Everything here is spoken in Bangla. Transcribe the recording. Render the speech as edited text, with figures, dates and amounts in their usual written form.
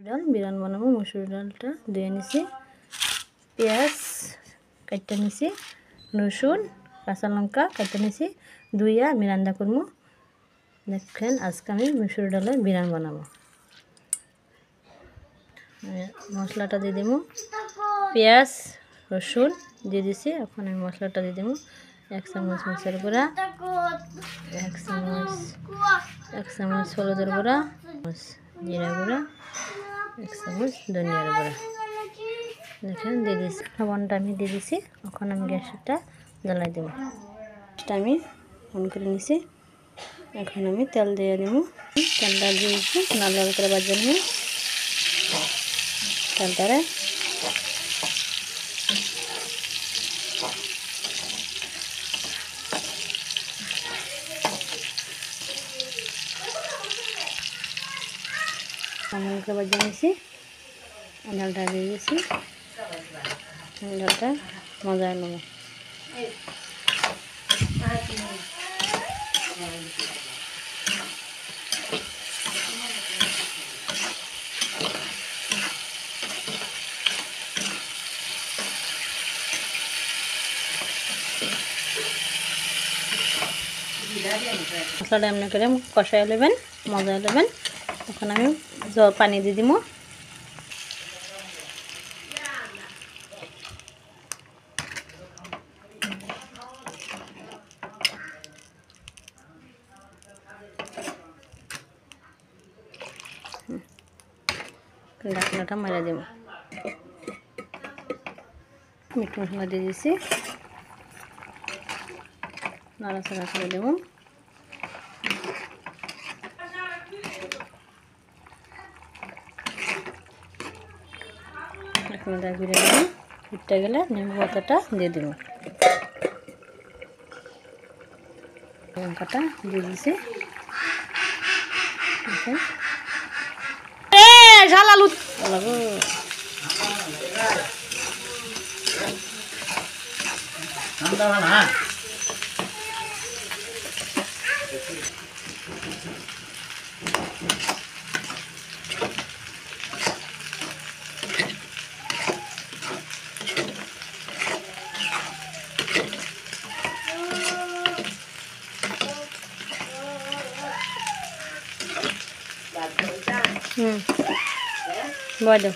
ডাল বিরান বানাবো। মসুর ডালটা ধুয়ে নিছি, পেঁয়াজ কাটতে নিছি, রসুন কাঁচা লঙ্কা কাটতে নিছি, ধুইয়া আমি রান্না করবো। দেখেন আজকে আমি মসুর ডালের বিরান বানাবো। মশলাটা দিয়ে দেবো, পেঁয়াজ রসুন দিয়ে দিছি। এখন আমি মশলাটা দিয়ে দেবো। 1 চামচ মরিচের গুঁড়া, 1 চামচ হলুদের গুঁড়া, জিরা গুঁড়া, 1 চামচ ধনিয়ার গুঁড়া। দেখেন দিয়ে দিচ্ছি, লবণটা আমি দিয়ে দিছি। এখন আমি গ্যাসটা জ্বালাই দেবো। গ্যাসটা আমি অন করে নিছি। এখন আমি তেল দিয়ে দেবো। তেলটা দিয়ে দিচ্ছি, লাল লাল করে ভাজা নেব তেলটারে। লাল ভাজা নিয়েছি, ডালটা দিয়ে দিয়েছি। ডালটা মজা নেব। মশলাটা এমনি করে কষাই নেবেন, মজা নেবেন। এখন আমি পানি দিয়ে দিব। ঢাকনাটা মারা দেব। মিট মশলা দিয়ে দিয়েছি, নাড়াচাড়া করে দেব। ঢাকনাটা ঘুরে দেব। ফুটতে গেলে নেমু পাতাটা দিয়ে দেব। লঙ্কাটা দিয়ে দিয়েছি। বয় দাও।